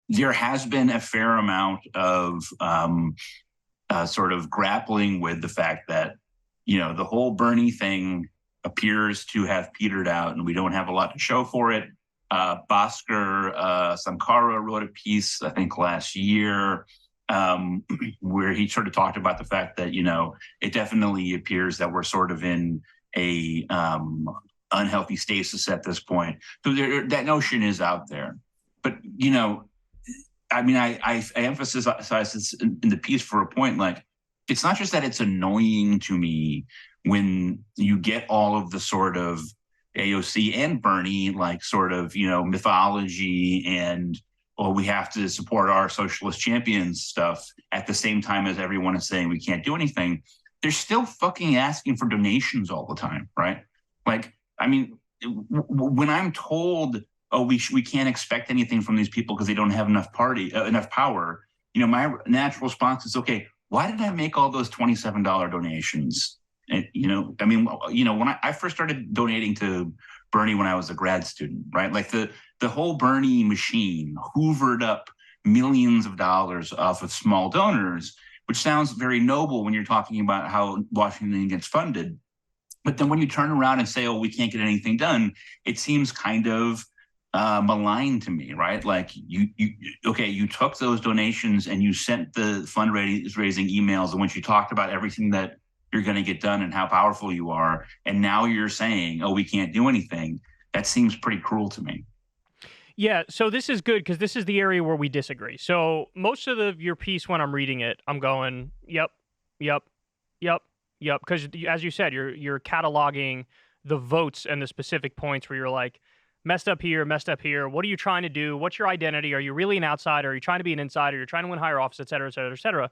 there has been a fair amount of sort of grappling with the fact that, the whole Bernie thing appears to have petered out and we don't have a lot to show for it. Bhaskar Sankara wrote a piece, I think, last year, where he sort of talked about the fact that, it definitely appears that we're sort of in a unhealthy stasis at this point. So that notion is out there. But, I emphasize this in the piece for a point, like, it's not just that it's annoying to me when you get all of the sort of AOC and Bernie, like, sort of, mythology and, we have to support our socialist champions stuff at the same time as everyone is saying we can't do anything. They're still fucking asking for donations all the time, right? Like, when I'm told, we can't expect anything from these people because they don't have enough power, my natural response is, okay, why did I make all those $27 donations? And, when I first started donating to Bernie when I was a grad student, right? Like the whole Bernie machine hoovered up millions of dollars off of small donors, which sounds very noble when you're talking about how Washington gets funded. But then when you turn around and say, we can't get anything done, it seems kind of malign to me, right? Like you took those donations and you sent the fundraising emails in which you talked about everything that you're going to get done and how powerful you are. And now you're saying, we can't do anything. That seems pretty cruel to me. Yeah, so this is good because this is the area where we disagree. So most of your piece, when I'm reading it, I'm going, yep. Because as you said, you're cataloging the votes and the specific points where you're like, messed up here. What are you trying to do? What's your identity? Are you really an outsider? Are you trying to be an insider? You're trying to win higher office, et cetera, et cetera, et cetera.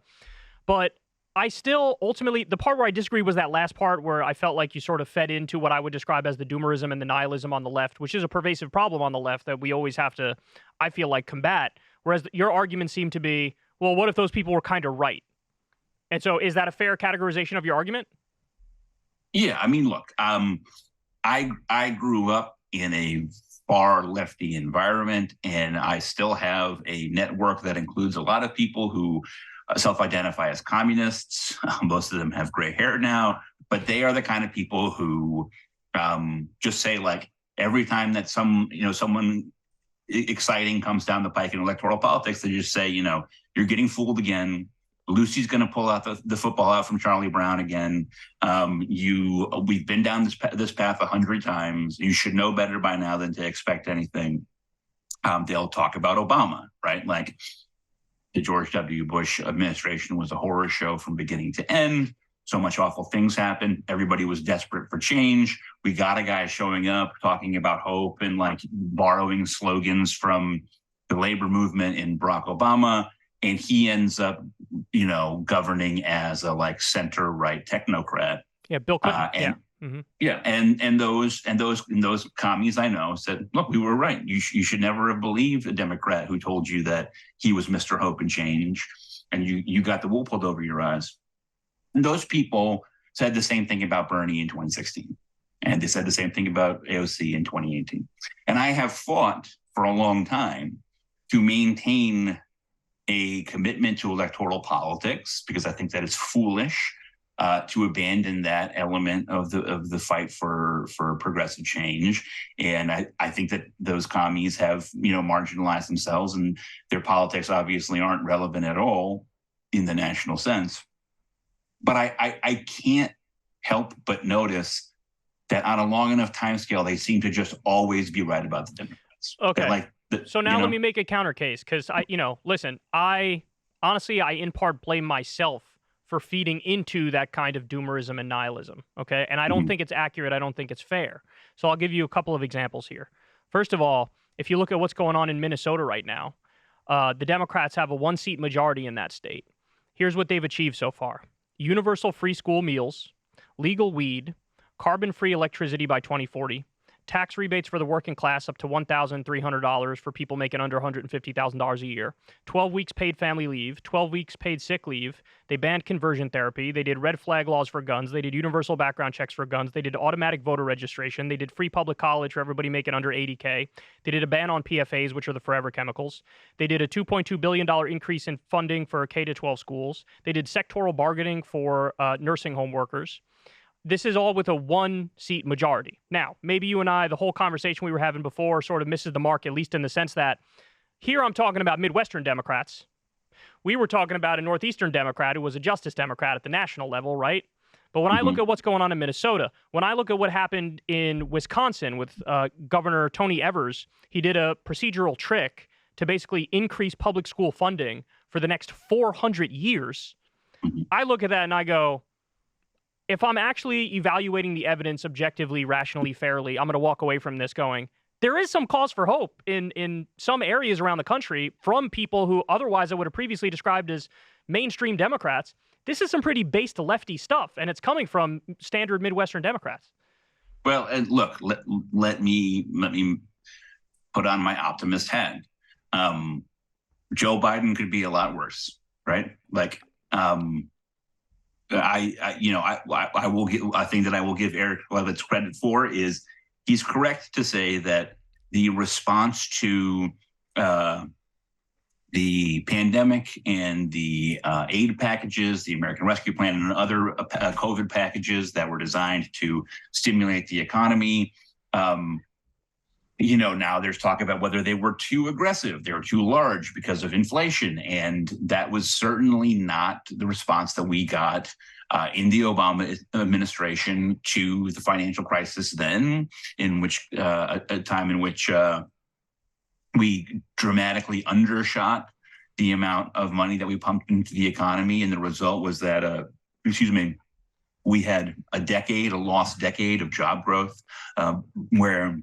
But I still, ultimately, the part where I disagree was that last part where I felt like you sort of fed into what I would describe as the doomerism and the nihilism on the left, which is a pervasive problem on the left that we always have to, I feel like, combat. Whereas your argument seemed to be, well, what if those people were kind of right? And so is that a fair categorization of your argument? Yeah, look, I grew up in a far lefty environment, and I still have a network that includes a lot of people who self-identify as communists. Most of them have gray hair now, but they are the kind of people who just say, like, every time that someone exciting comes down the pike in electoral politics, they just say, you're getting fooled again. Lucy's going to pull out the football out from Charlie Brown again. We've been down this path 100 times. You should know better by now than to expect anything. They'll talk about Obama, right? Like, the George W. Bush administration was a horror show from beginning to end. So much awful things happened. Everybody was desperate for change. We got a guy showing up talking about hope and, like, borrowing slogans from the labor movement in Barack Obama. And he ends up, governing as a, like, center-right technocrat. Yeah, Bill Clinton. Mm-hmm. Yeah, and those commies I know said, look, we were right. You should never have believed a Democrat who told you that he was Mr. Hope and Change, and you got the wool pulled over your eyes. And those people said the same thing about Bernie in 2016, and they said the same thing about AOC in 2018. And I have fought for a long time to maintain a commitment to electoral politics because I think that it's foolish to abandon that element of the fight for progressive change. And I think that those commies have, marginalized themselves, and their politics obviously aren't relevant at all in the national sense. But I can't help but notice that on a long enough time scale, they seem to just always be right about the Democrats. Okay. So now let me make a counter case, because listen, I honestly in part blame myself for feeding into that kind of doomerism and nihilism, okay? And I don't think it's accurate. I don't think it's fair. So I'll give you a couple of examples here. First of all, if you look at what's going on in Minnesota right now, the Democrats have a one-seat majority in that state. Here's what they've achieved so far. Universal free school meals, legal weed, carbon-free electricity by 2040, tax rebates for the working class up to $1,300 for people making under $150,000 a year, 12 weeks paid family leave, 12 weeks paid sick leave. They banned conversion therapy. They did red flag laws for guns. They did universal background checks for guns. They did automatic voter registration. They did free public college for everybody making under 80K. They did a ban on PFAs, which are the forever chemicals. They did a $2.2 billion increase in funding for K-12 schools. They did sectoral bargaining for nursing home workers. This is all with a one-seat majority. Now, maybe you and I, the whole conversation we were having before sort of misses the mark, at least in the sense that here I'm talking about Midwestern Democrats. We were talking about a Northeastern Democrat who was a Justice Democrat at the national level, right? But when I look at what's going on in Minnesota, when I look at what happened in Wisconsin with Governor Tony Evers, he did a procedural trick to basically increase public school funding for the next 400 years. I look at that and I go, if I'm actually evaluating the evidence objectively, rationally, fairly, I'm going to walk away from this going, there is some cause for hope in some areas around the country from people who otherwise I would have previously described as mainstream Democrats. This is some pretty base to lefty stuff, and it's coming from standard Midwestern Democrats. Well, and look, let me put on my optimist hat. Joe Biden could be a lot worse, right? Like, I will give. I think that I will give Eric Levitz credit for is he's correct to say that the response to the pandemic and the aid packages, the American Rescue Plan, and other COVID packages that were designed to stimulate the economy. Now there's talk about whether they were too aggressive, they were too large because of inflation. And that was certainly not the response that we got in the Obama administration to the financial crisis then, in which a time in which we dramatically undershot the amount of money that we pumped into the economy. And the result was that, we had a lost decade of job growth, where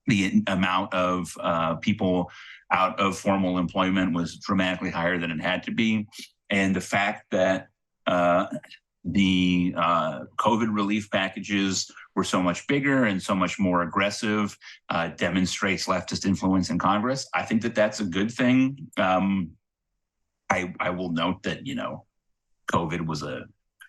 the amount of people out of formal employment was dramatically higher than it had to be. And the fact that the COVID relief packages were so much bigger and so much more aggressive demonstrates leftist influence in Congress. I think that that's a good thing. I will note that, COVID was a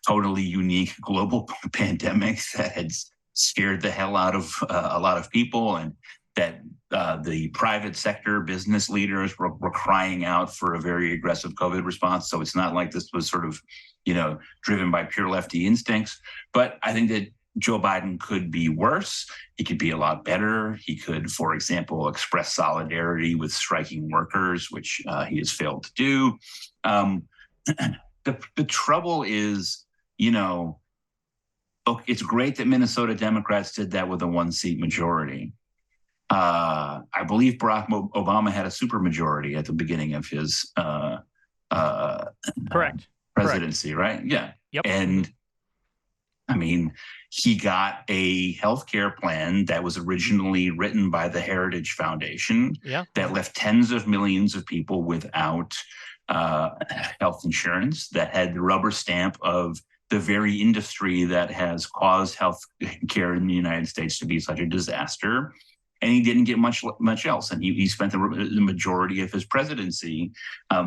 totally unique global pandemic that had scared the hell out of a lot of people, and that the private sector business leaders were crying out for a very aggressive COVID response. So it's not like this was sort of, driven by pure lefty instincts. But I think that Joe Biden could be worse. He could be a lot better. He could, for example, express solidarity with striking workers, which he has failed to do. The trouble is, look, it's great that Minnesota Democrats did that with a one-seat majority. I believe Barack Obama had a supermajority at the beginning of his presidency, right? Yeah. Yep. And I mean, he got a healthcare plan that was originally written by the Heritage Foundation that left tens of millions of people without health insurance, that had the rubber stamp of the very industry that has caused health care in the United States to be such a disaster. And he didn't get much else. And he spent the majority of his presidency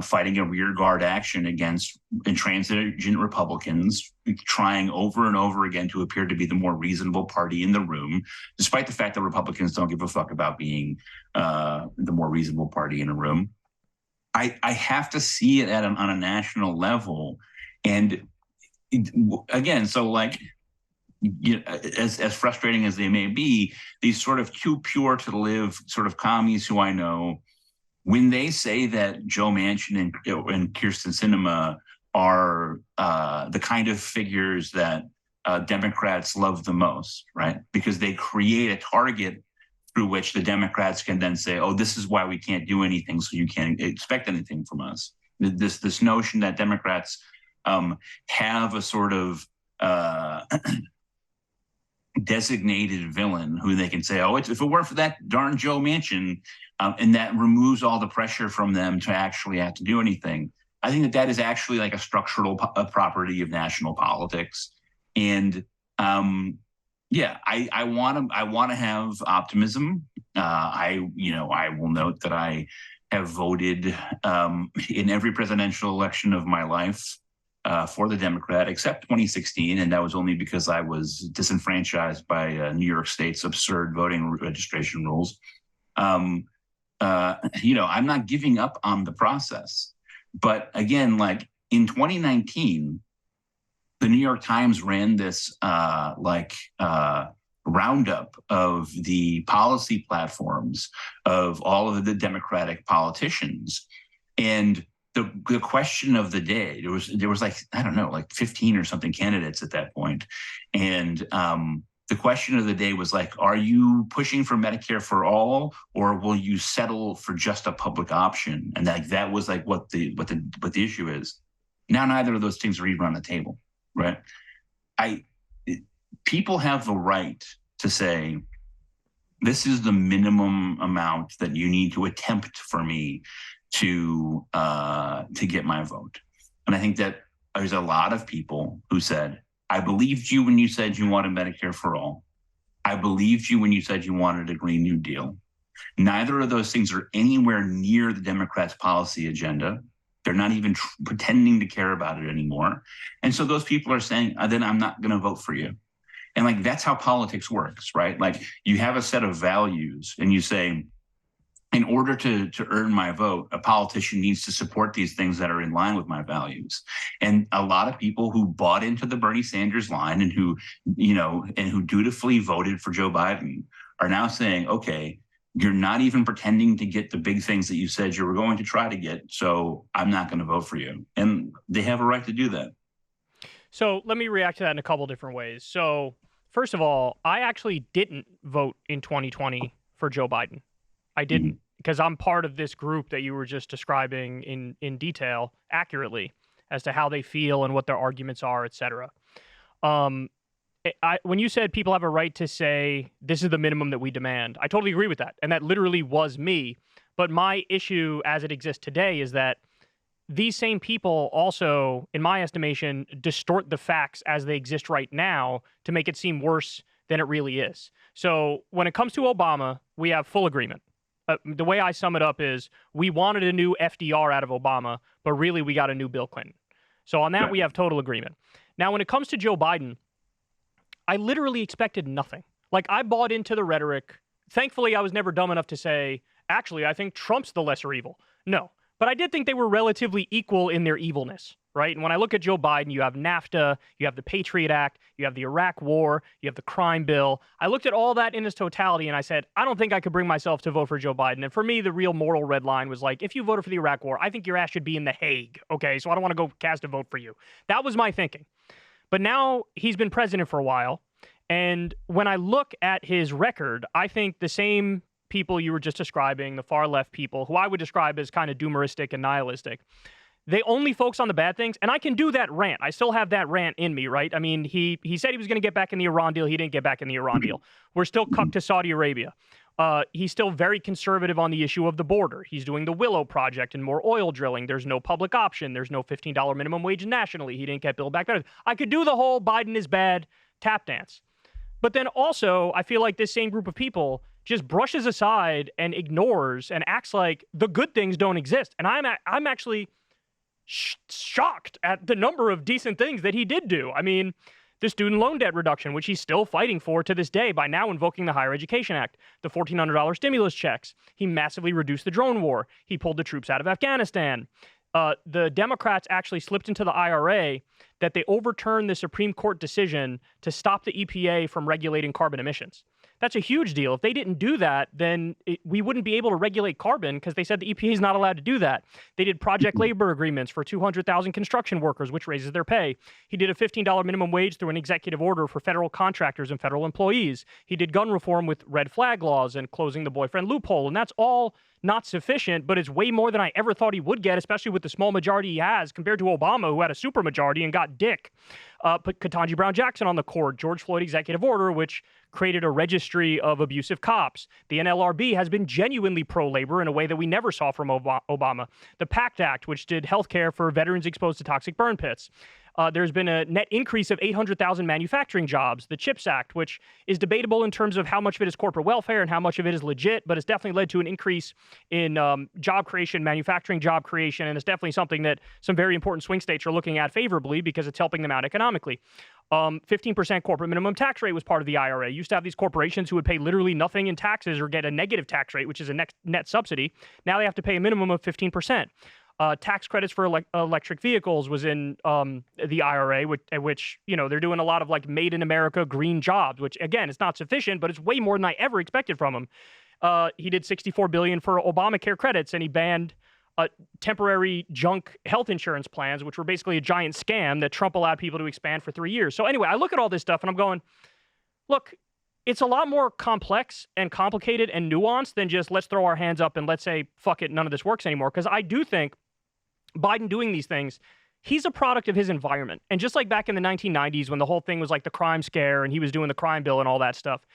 fighting a rearguard action against intransigent Republicans, trying over and over again to appear to be the more reasonable party in the room, despite the fact that Republicans don't give a fuck about being the more reasonable party in a room. I have to see it on a national level. And again, so like, as frustrating as they may be, these sort of too pure to live sort of commies who I know, when they say that Joe Manchin and Kyrsten Sinema are the kind of figures that Democrats love the most, right? Because they create a target through which the Democrats can then say, oh, this is why we can't do anything, so you can't expect anything from us. This notion that Democrats have a sort of designated villain who they can say, oh, if it weren't for that darn Joe Manchin, and that removes all the pressure from them to actually have to do anything. I think that is actually like a structural property of national politics. And Yeah, I want to have optimism. I will note that I have voted in every presidential election of my life for the Democrat, except 2016, and that was only because I was disenfranchised by New York State's absurd voting registration rules. I'm not giving up on the process, but again, like in 2019, the New York Times ran this roundup of the policy platforms of all of the Democratic politicians, and the question of the day, there was like, I don't know, like 15 or something candidates at that point, and the question of the day was like, are you pushing for Medicare for all, or will you settle for just a public option? And that was like what the issue is. Now neither of those things are even on the table. Right. People have the right to say, this is the minimum amount that you need to attempt for me to get my vote. And I think that there's a lot of people who said, I believed you when you said you wanted Medicare for all. I believed you when you said you wanted a Green New Deal. Neither of those things are anywhere near the Democrats' policy agenda. They're not even pretending to care about it anymore. And so those people are saying, then I'm not going to vote for you. And like, that's how politics works, right? Like, you have a set of values and you say, in order to earn my vote, a politician needs to support these things that are in line with my values. And a lot of people who bought into the Bernie Sanders line and who dutifully voted for Joe Biden are now saying, okay, you're not even pretending to get the big things that you said you were going to try to get, so I'm not going to vote for you. And they have a right to do that. So let me react to that in a couple different ways. So first of all, I actually didn't vote in 2020 for Joe Biden. I didn't, because I'm part of this group that you were just describing in detail accurately as to how they feel and what their arguments are, et cetera. When you said people have a right to say this is the minimum that we demand, I totally agree with that. And that literally was me. But my issue as it exists today is that these same people also, in my estimation, distort the facts as they exist right now to make it seem worse than it really is. So when it comes to Obama, we have full agreement. The way I sum it up is we wanted a new FDR out of Obama, but really we got a new Bill Clinton. So on that, we have total agreement. Now, when it comes to Joe Biden, I literally expected nothing. Like, I bought into the rhetoric. Thankfully, I was never dumb enough to say, actually, I think Trump's the lesser evil. No. But I did think they were relatively equal in their evilness, right? And when I look at Joe Biden, you have NAFTA, you have the Patriot Act, you have the Iraq War, you have the crime bill. I looked at all that in its totality, and I said, I don't think I could bring myself to vote for Joe Biden. And for me, the real moral red line was like, if you voted for the Iraq War, I think your ass should be in The Hague, okay? So I don't want to go cast a vote for you. That was my thinking. But now he's been president for a while, and when I look at his record, I think the same people you were just describing, the far left people, who I would describe as kind of doomeristic and nihilistic, they only focus on the bad things. And I can do that rant. I still have that rant in me, right? I mean, he said he was going to get back in the Iran deal. He didn't get back in the Iran deal. We're still cucked to Saudi Arabia. He's still very conservative on the issue of the border. He's doing the Willow Project and more oil drilling. There's no public option. There's no $15 minimum wage nationally. He didn't get Build Back Better. I could do the whole Biden is bad tap dance. But then also, I feel like this same group of people just brushes aside and ignores and acts like the good things don't exist. And I'm actually shocked at the number of decent things that he did do. I mean, the student loan debt reduction, which he's still fighting for to this day by now invoking the Higher Education Act, the $1,400 stimulus checks. He massively reduced the drone war. He pulled the troops out of Afghanistan. The Democrats actually slipped into the IRA that they overturned the Supreme Court decision to stop the EPA from regulating carbon emissions. That's a huge deal. If they didn't do that, then we wouldn't be able to regulate carbon because they said the EPA is not allowed to do that. They did project labor agreements for 200,000 construction workers, which raises their pay. He did a $15 minimum wage through an executive order for federal contractors and federal employees. He did gun reform with red flag laws and closing the boyfriend loophole. And that's all not sufficient, but it's way more than I ever thought he would get, especially with the small majority he has compared to Obama, who had a supermajority and got dick. Put Ketanji Brown Jackson on the court, George Floyd executive order, which created a registry of abusive cops. The NLRB has been genuinely pro-labor in a way that we never saw from Obama. The PACT Act, which did health care for veterans exposed to toxic burn pits. There's been a net increase of 800,000 manufacturing jobs, the CHIPS Act, which is debatable in terms of how much of it is corporate welfare and how much of it is legit, but it's definitely led to an increase in job creation, manufacturing job creation, and it's definitely something that some very important swing states are looking at favorably because it's helping them out economically. 15% corporate minimum tax rate was part of the IRA. You used to have these corporations who would pay literally nothing in taxes or get a negative tax rate, which is a net subsidy. Now they have to pay a minimum of 15%. Tax credits for electric vehicles was in the IRA, which they're doing a lot of like made in America green jobs, which again, it's not sufficient, but it's way more than I ever expected from him. He did $64 billion for Obamacare credits, and he banned temporary junk health insurance plans, which were basically a giant scam that Trump allowed people to expand for 3 years. So anyway, I look at all this stuff and I'm going, look, it's a lot more complex and complicated and nuanced than just let's throw our hands up and let's say, fuck it, none of this works anymore. Because I do think Biden doing these things, he's a product of his environment. And just like back in the 1990s when the whole thing was like the crime scare and he was doing the crime bill and all that stuff,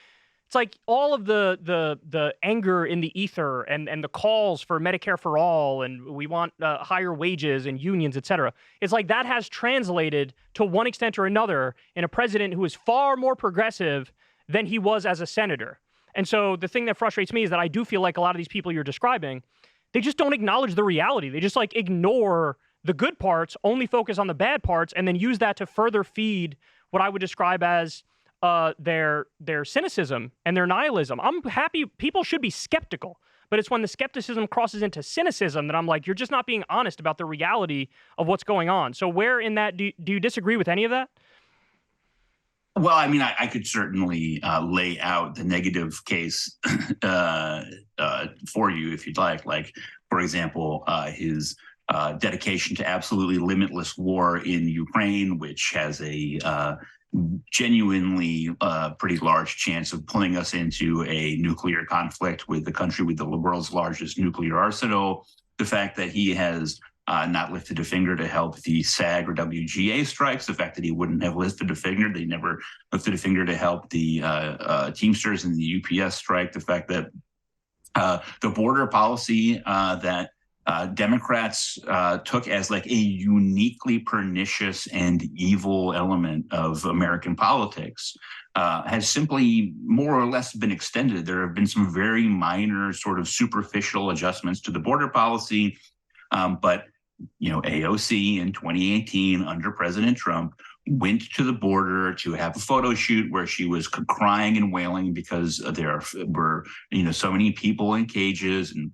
it's like all of the anger in the ether and the calls for Medicare for all and we want higher wages and unions, et cetera. It's like that has translated to one extent or another in a president who is far more progressive than he was as a senator. And so the thing that frustrates me is that I do feel like a lot of these people you're describing, they just don't acknowledge the reality. They just like ignore the good parts, only focus on the bad parts, and then use that to further feed what I would describe as their cynicism and their nihilism. I'm happy people should be skeptical, but it's when the skepticism crosses into cynicism that I'm like, you're just not being honest about the reality of what's going on. So where in that do you disagree with any of that? Well, I mean, I could certainly lay out the negative case for you if you'd like. Like, for example, his dedication to absolutely limitless war in Ukraine, which has a genuinely pretty large chance of pulling us into a nuclear conflict with the country with the world's largest nuclear arsenal. The fact that he has not lifted a finger to help the SAG or WGA strikes, the fact that he wouldn't have lifted a finger, they never lifted a finger to help the Teamsters and the UPS strike, the fact that the border policy that Democrats took as like a uniquely pernicious and evil element of American politics has simply more or less been extended. There have been some very minor sort of superficial adjustments to the border policy, but AOC in 2018 under President Trump went to the border to have a photo shoot where she was crying and wailing because there were so many people in cages and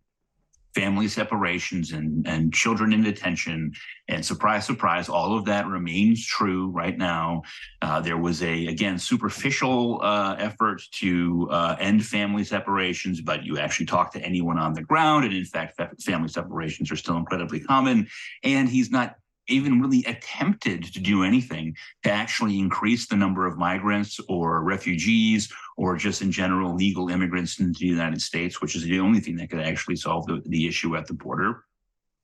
family separations and children in detention. And surprise, surprise, all of that remains true right now. There was again, superficial effort to end family separations, but you actually talk to anyone on the ground. And in fact, family separations are still incredibly common. And he's not even really attempted to do anything to actually increase the number of migrants or refugees or just in general legal immigrants into the United States, which is the only thing that could actually solve the issue at the border.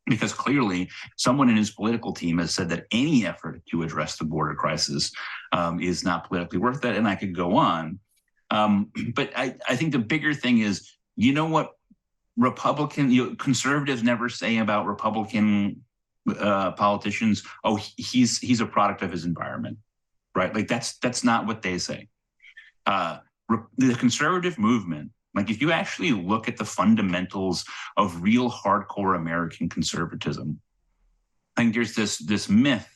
Because clearly someone in his political team has said that any effort to address the border crisis is not politically worth it. And I could go on. But I think the bigger thing is, what conservatives never say about Republican politicians? Oh, he's a product of his environment, right? Like that's not what they say. The conservative movement, like if you actually look at the fundamentals of real hardcore American conservatism, I think there's this myth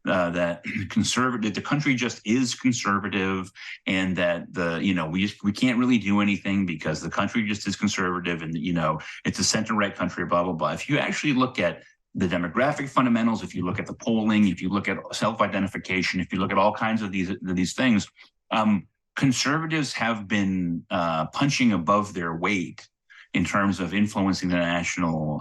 that the country just is conservative, and that we can't really do anything because the country just is conservative, and it's a center right country, blah blah blah. If you actually look at the demographic fundamentals, if you look at the polling, if you look at self-identification, if you look at all kinds of these things, conservatives have been punching above their weight in terms of influencing the national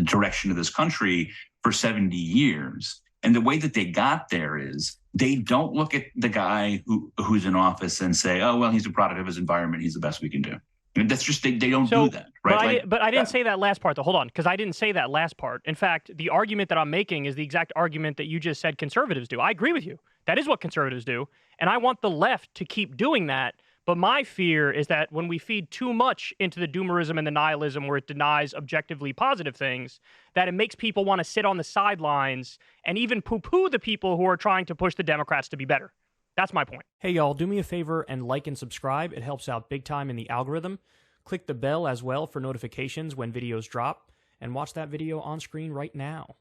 direction of this country for 70 years. And the way that they got there is they don't look at the guy who's in office and say, oh, well, he's a product of his environment, he's the best we can do. That's just, they don't do that, right? But I didn't say that last part, though. Hold on, because I didn't say that last part. In fact, the argument that I'm making is the exact argument that you just said conservatives do. I agree with you. That is what conservatives do. And I want the left to keep doing that. But my fear is that when we feed too much into the doomerism and the nihilism where it denies objectively positive things, that it makes people want to sit on the sidelines and even poo-poo the people who are trying to push the Democrats to be better. That's my point. Hey, y'all, do me a favor and like and subscribe. It helps out big time in the algorithm. Click the bell as well for notifications when videos drop, and watch that video on screen right now.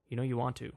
You know you want to.